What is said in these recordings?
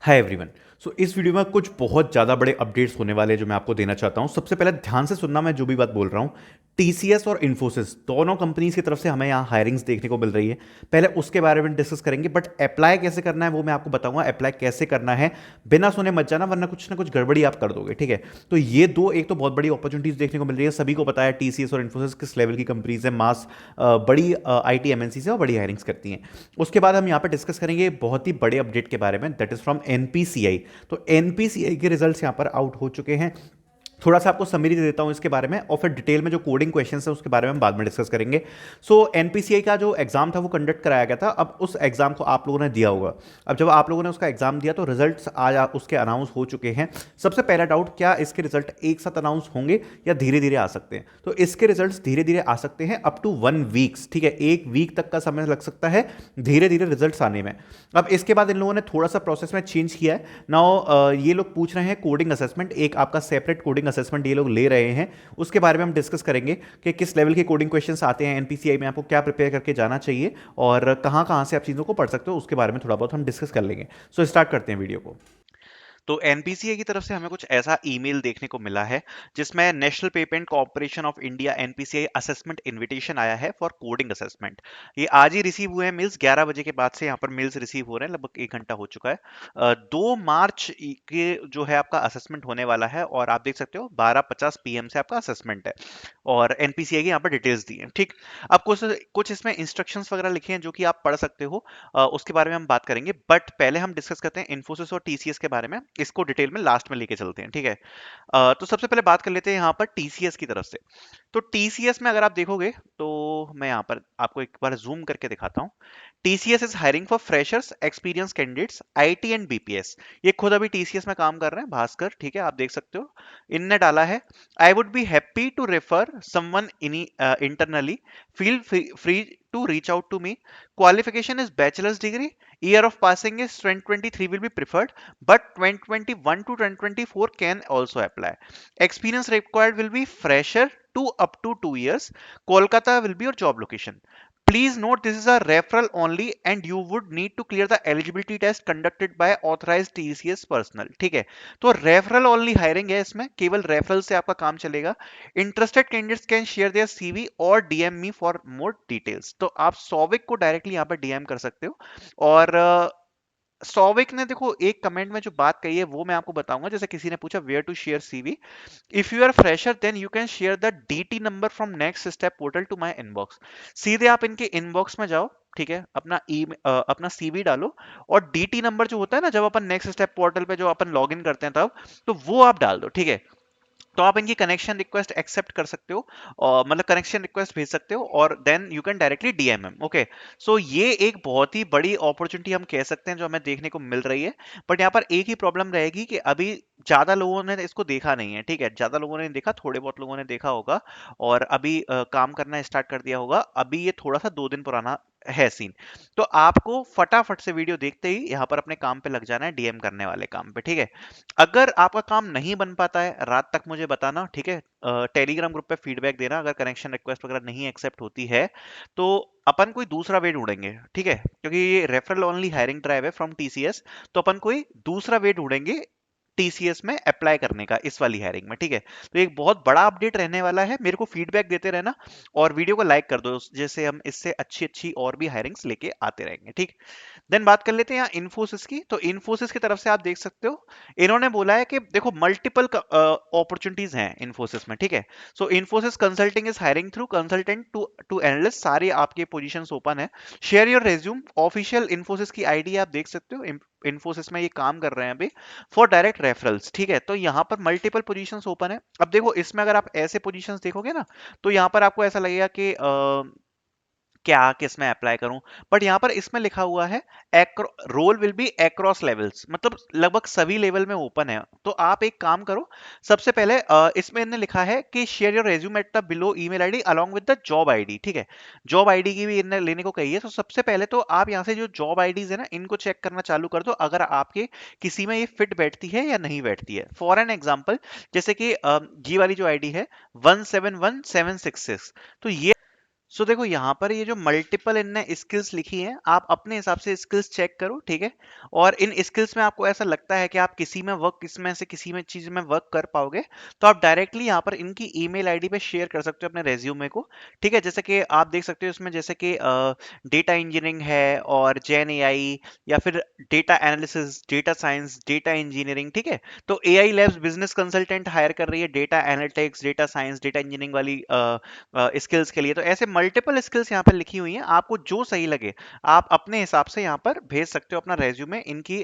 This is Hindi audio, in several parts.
Hi everyone. सो इस वीडियो में कुछ बहुत ज़्यादा बड़े अपडेट्स होने वाले हैं जो मैं आपको देना चाहता हूं। सबसे पहले ध्यान से सुनना, मैं जो भी बात बोल रहा हूं। टीसीएस और इन्फोसिस दोनों कंपनीज की तरफ से हमें यहाँ हायरिंग्स देखने को मिल रही है। पहले उसके बारे में डिस्कस करेंगे, बट अप्लाई कैसे करना है वो मैं आपको बताऊंगा। अप्लाई कैसे करना है बिना सुने मत जाना, वरना कुछ ना कुछ गड़बड़ी आप कर दोगे, ठीक है। तो ये दो, एक तो बहुत बड़ी अपॉर्चुनिटीज देखने को मिल रही है। सभी को पता है टीसीएस और इन्फोसिस किस लेवल की कंपनीज है, मास बड़ी आईटी एमएनसी से और बड़ी हायरिंग्स करती हैं। उसके बाद हम यहाँ पे डिस्कस करेंगे बहुत ही बड़े अपडेट के बारे में, दैट इज फ्रॉम एनपीसीआई। तो एनपीसीआई के रिजल्ट्स यहां पर आउट हो चुके हैं। थोड़ा सा आपको समरी दे देता हूं इसके बारे में, और फिर डिटेल में जो कोडिंग क्वेश्चंस है उसके बारे में हम बाद में डिस्कस करेंगे। सो एनपीसीआई का जो एग्जाम था वो कंडक्ट कराया गया था। अब उस एग्जाम को आप लोगों ने दिया होगा। अब जब आप लोगों ने उसका एग्जाम दिया तो रिजल्ट्स आज उसके अनाउंस हो चुके हैं। सबसे पहला डाउट, क्या इसके रिजल्ट एक साथ अनाउंस होंगे या धीरे धीरे आ सकते हैं? तो इसके रिजल्ट्स धीरे धीरे आ सकते हैं, अप टू 1 वीक्स, ठीक है। 1 वीक तक का समय लग सकता है धीरे धीरे रिजल्ट्स आने में। अब इसके बाद इन लोगों ने थोड़ा सा प्रोसेस में चेंज किया है। नाउ ये लोग पूछ रहे हैं कोडिंग असेसमेंट, एक आपका सेपरेट कोडिंग असेसमेंट ये लोग ले रहे हैं। उसके बारे में हम डिस्कस करेंगे कि किस लेवल के कोडिंग क्वेश्चंस आते हैं एनपीसीआई में, आपको क्या प्रिपेयर करके जाना चाहिए और कहां कहां से आप चीज़ों को पढ़ सकते हो, उसके बारे में थोड़ा बहुत हम डिस्कस कर लेंगे। सो स्टार्ट करते हैं वीडियो को। तो एनपीसीए की तरफ से हमें कुछ ऐसा ईमेल देखने को मिला है जिसमें national payment corporation of India NPCI assessment invitation आया है फॉर कोडिंग असेसमेंट। ये आज ही रिसीव हुए हैं मेल्स, 11 बजे के बाद से यहाँ पर मेल्स रिसीव हो रहे हैं, लगभग 1 घंटा हो चुका है। 2 मार्च के जो है आपका असेसमेंट होने वाला है, और आप देख सकते हो 12:50 PM से आपका असेसमेंट है, और एनपीसीआई की यहाँ पर डिटेल्स दी हैं, ठीक। अब कुछ कुछ इसमें इंस्ट्रक्शंस वगैरह लिखे हैं जो कि आप पढ़ सकते हो। उसके बारे में हम बात करेंगे, बट पहले हम डिस्कस करते हैं इन्फोसिस और टीसीएस के बारे में। इसको डिटेल में लास्ट में लेके चलते हैं, ठीक है। तो सबसे पहले बात कर लेते हैं यहाँ पर टीसीएस की तरफ से। तो टीसीएस में अगर आप देखोगे तो मैं यहाँ पर आपको एक बार जूम करके दिखाता हूँ। TCS is hiring for freshers experience candidates IT and BPS. ये खुद अभी टीसीएस में काम कर रहे हैं, भास्कर, ठीक है, आप देख सकते हो। इनने डाला है, I would be happy to refer someone in internally, feel free to reach out to me. Qualification is bachelor's degree. Year of passing is 2023 will be preferred, but 2021 to 2024 can also apply. Experience required will be fresher to up to 2 years. Kolkata will be your job location. Please note this is a referral only and you would need to clear the eligibility test conducted by authorized TCS personnel. ठीक है, तो रेफरल ओनली हायरिंग है, इसमें केवल रेफरल से आपका काम चलेगा। Interested candidates can share their CV और DM me for more details. तो आप सौविक को डायरेक्टली यहाँ पर डीएम कर सकते हो। और सौविक ने देखो एक कमेंट में जो बात कही है वो मैं आपको बताऊंगा। जैसे किसी ने पूछा where to share CV, if you are fresher then you can share the DT number from next step portal to my inbox. सीधे आप इनके इनबॉक्स में जाओ, ठीक है, अपना सीवी डालो, और डीटी नंबर जो होता है ना, जब अपन नेक्स्ट स्टेप पोर्टल पे जो अपन लॉगिन करते हैं तब, तो वो आप डाल दो, ठीक है। तो आप इनकी कनेक्शन रिक्वेस्ट एक्सेप्ट कर सकते हो, और मतलब कनेक्शन रिक्वेस्ट भेज सकते हो, और then you can directly DM him, okay. So ये एक बहुत ही बड़ी अपॉर्चुनिटी हम कह सकते हैं जो हमें देखने को मिल रही है। बट यहाँ पर एक ही प्रॉब्लम रहेगी कि अभी ज्यादा लोगों ने इसको देखा नहीं है, ठीक है, ज्यादा लोगों ने देखा, थोड़े बहुत लोगों ने देखा होगा और अभी काम करना स्टार्ट कर दिया होगा। अभी ये थोड़ा सा 2 दिन पुराना है सीन। तो आपको फटाफट से वीडियो देखते ही यहाँ पर अपने काम पे लग जाना है, डीएम करने वाले काम पे, ठीक है। अगर आपका काम नहीं बन पाता है, रात तक मुझे बताना, ठीक है। टेलीग्राम ग्रुप पे फीडबैक देना अगर कनेक्शन रिक्वेस्ट वगैरह नहीं एक्सेप्ट होती है, तो अपन कोई दूसरा वे ढूंढेंगे, ठीक है, क्योंकि ये रेफरल ओनली हायरिंग ड्राइव है फ्रॉम टीसीएस। तो अपन कोई दूसरा वे ढूंढेंगे टीसीएस में अप्लाई करने का इस वाली हायरिंग में, ठीक है। तो एक बहुत बड़ा अपडेट रहने वाला है, मेरे को फीडबैक देते रहना और वीडियो को लाइक कर दो, जैसे हम इससे अच्छी अच्छी और भी हायरिंग्स लेके आते रहेंगे, ठीक। देन बात कर लेते हैं यहाँ इन्फोसिस की। तो इन्फोसिस की तरफ से आप देख सकते हो, इन्होंने बोला है कि देखो मल्टीपल अपॉर्चुनिटीज हैं इन्फोसिस में, ठीक है। So Infosys consulting is hiring through consultant two to analyst, सारी आपके पोजीशंस ओपन है। Share your resume, official Infosys की आईडी आप देख सकते हो, इन्फोसिस में ये काम कर रहे हैं अभी, फॉर डायरेक्ट रेफरल्स, ठीक है। तो यहाँ पर मल्टीपल पोजीशंस ओपन है। अब देखो इसमें अगर आप ऐसे पोजीशंस देखोगे ना, तो यहाँ पर आपको ऐसा लगेगा कि क्या किस में अप्लाई करूं, बट यहां पर इसमें लिखा हुआ है role will be across levels, मतलब लगभग सभी लेवल में ओपन है। तो आप एक काम करो, सबसे पहले इसमें इन्होंने लिखा है कि share your resume at the below email ID along with the job ID, ठीक है। जॉब आईडी की भी इन्हें लेने को कही है। तो सबसे पहले तो आप यहां से जो जॉब आईडीज है ना, इनको चेक करना चालू कर दो, अगर आपके किसी में ये फिट बैठती है या नहीं बैठती है। फॉर एन एग्जाम्पल, जैसे कि ये वाली जो आईडी है 171766, तो ये सो देखो यहाँ पर ये जो मल्टीपल इनने स्किल्स लिखी हैं, आप अपने हिसाब से स्किल्स चेक करो, ठीक है। और इन स्किल्स में आपको ऐसा लगता है कि आप किसी में वर्क, इसमें से किसी में चीज में वर्क कर पाओगे, तो आप डायरेक्टली यहाँ पर इनकी ईमेल आईडी पे शेयर कर सकते हो अपने रेज्यूमे को, ठीक है। जैसे कि आप देख सकते हो इसमें, जैसे कि डेटा इंजीनियरिंग है, और जेन एआई, या फिर data analysis, data science, data engineering, ठीक है। तो AI labs business consultant hire कर रही है data analytics, data science, data engineering वाली स्किल्स के लिए। तो ऐसे मल्टीपल स्किल्स यहाँ पर लिखी हुई हैं, आपको जो सही लगे आप अपने हिसाब से यहाँ पर भेज सकते हो अपना रेज्यूमे इनकी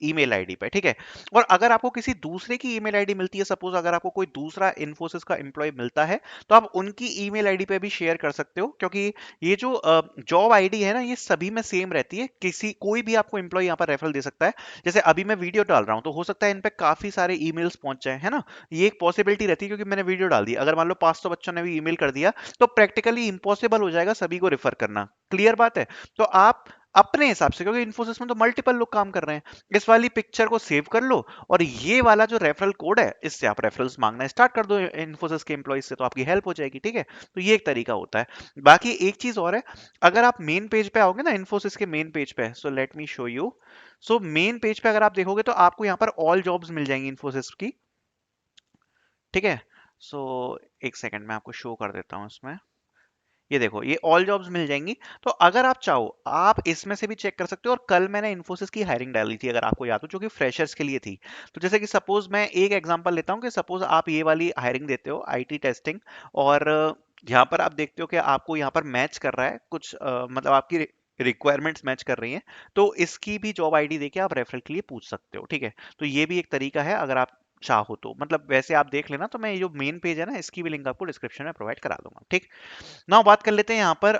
ईमेल आईडी पे, ठीक है। और अगर आपको किसी दूसरे की ईमेल आईडी मिलती है, सपोज अगर आपको कोई दूसरा इन्फोसिस का एम्प्लॉय मिलता है, तो आप उनकी ईमेल आईडी पे भी शेयर कर सकते हो, क्योंकि ये जो जॉब आईडी है ना, ये सभी में सेम रहती है। किसी कोई भी आपको एम्प्लॉय यहाँ पर रेफरल दे सकता है। जैसे अभी मैं वीडियो डाल रहा हूँ, तो हो सकता है इन पे काफी सारे ईमेल्स पहुंच जाए, है ना। ये एक पॉसिबिलिटी रहती है, क्योंकि मैंने वीडियो डाल दी, अगर मान लो 500 बच्चों ने भी ईमेल कर दिया, तो प्रैक्टिकली इम्पॉसिबल हो जाएगा सभी को रेफर करना। क्लियर बात है। तो आप अपने हिसाब से, क्योंकि इन्फोसिस में तो मल्टीपल लोग काम कर रहे हैं, इस वाली पिक्चर को सेव कर लो, और ये वाला जो रेफरल कोड है, इससे आप रेफरल्स मांगना स्टार्ट कर दो इन्फोसिस के एम्प्लॉइज से, तो आपकी हेल्प हो जाएगी, ठीक है। तो ये एक तरीका होता है। बाकी एक चीज और है, अगर आप मेन पेज पे आओगे ना, इन्फोसिस के मेन पेज पे, so let me show you. So main page पे अगर आप देखोगे, तो आपको यहाँ पर ऑल जॉब्स मिल जाएंगी इन्फोसिस की, ठीक है। सो एक सेकंड में आपको शो कर देता हूँ इसमें। ये देखो, ये ऑल जॉब्स मिल जाएंगी। तो अगर आप चाहो, आप इसमें से भी चेक कर सकते हो। और कल मैंने इन्फोसिस की हायरिंग डाली थी, अगर आपको याद हो, जो कि फ्रेशर्स के लिए थी। तो जैसे कि सपोज मैं एक एग्जांपल लेता हूँ, कि सपोज आप ये वाली हायरिंग देते हो, आईटी टेस्टिंग, और यहाँ पर आप देखते हो कि आपको यहाँ पर मैच कर रहा है कुछ, मतलब आपकी रिक्वायरमेंट्स मैच कर रही हैं, तो इसकी भी जॉब आईडी देके आप रेफरल के लिए पूछ सकते हो, ठीक है। तो ये भी एक तरीका है, अगर आप चाहो तो। मतलब वैसे आप देख लेना, तो मैं ये जो मेन पेज है ना, इसकी भी लिंक आपको डिस्क्रिप्शन में प्रोवाइड करा दूंगा, ठीक। नाउ बात कर लेते हैं यहाँ पर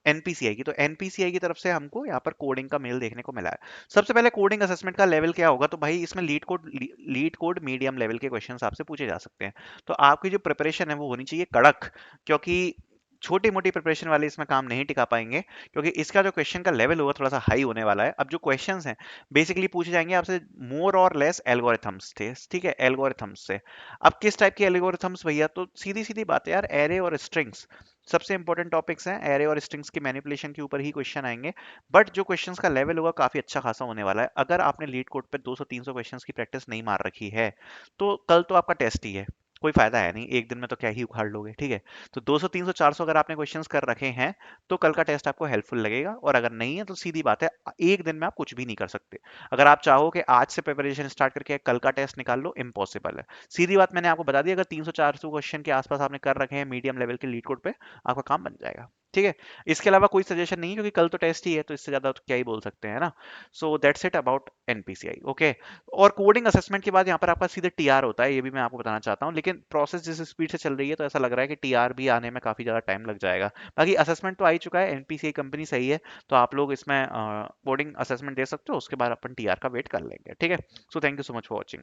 एनपीसीआई की। तो एनपीसीआई की तरफ से हमको यहाँ पर कोडिंग का मेल देखने को मिला है। सबसे पहले कोडिंग असेसमेंट का लेवल क्या होगा, तो भाई इसमें लीड कोड मीडियम लेवल के क्वेश्चंस आपसे पूछे जा सकते हैं। तो आपकी जो प्रिपरेशन है वो होनी चाहिए कड़क, क्योंकि छोटी मोटी प्रिपरेशन वाले इसमें काम नहीं टिका पाएंगे, क्योंकि इसका जो क्वेश्चन का लेवल होगा थोड़ा सा हाई होने वाला है। अब जो क्वेश्चंस हैं, बेसिकली पूछे जाएंगे आपसे मोर और लेस एल्गोरिथम्स थे, ठीक है, एल्गोरिथम्स से। अब किस टाइप के एल्गोरिथम्स भैया, तो सीधी सीधी बात है यार, एरे और स्ट्रिंग्स सबसे इंपॉर्टेंट टॉपिक्स हैं। एरे और स्ट्रिंग्स की मैनिपुलेशन के ऊपर ही क्वेश्चन आएंगे। बट जो क्वेश्चंस का लेवल होगा काफी अच्छा खासा होने वाला है। अगर आपने लीड कोड पे 200-300 क्वेश्चंस की प्रैक्टिस नहीं मार रखी है, तो कल तो आपका टेस्ट ही है, कोई फायदा है नहीं, एक दिन में तो क्या ही उखाड़ लोगे, ठीक है। तो 200 300 400 अगर आपने क्वेश्चंस कर रखे हैं, तो कल का टेस्ट आपको हेल्पफुल लगेगा। और अगर नहीं है, तो सीधी बात है, एक दिन में आप कुछ भी नहीं कर सकते। अगर आप चाहो कि आज से प्रिपरेशन स्टार्ट करके कल का टेस्ट निकाल लो, इम्पॉसिबल है। सीधी बात मैंने आपको बता दी, अगर 300 400 क्वेश्चन के आसपास आपने कर रखे हैं मीडियम लेवल के लीड कोड पे, आपका काम बन जाएगा, ठीक है। इसके अलावा कोई सजेशन नहीं है, क्योंकि कल तो टेस्ट ही है, तो इससे ज्यादा तो क्या ही बोल सकते हैं ना। So that's it about NPCI, okay. और कोडिंग असेसमेंट के बाद यहाँ पर आपका सीधे टीआर होता है, ये भी मैं आपको बताना चाहता हूँ। लेकिन प्रोसेस जिस स्पीड से चल रही है, तो ऐसा लग रहा है कि टीआर भी आने में काफी ज्यादा टाइम लग जाएगा। बाकी असेसमेंट तो आ ही चुका है, एनपीसीआई कंपनी सही है, तो आप लोग इसमें कोडिंग असेसमेंट दे सकते हो, उसके बाद अपन टीआर का वेट कर लेंगे, ठीक है। So thank you so much for watching.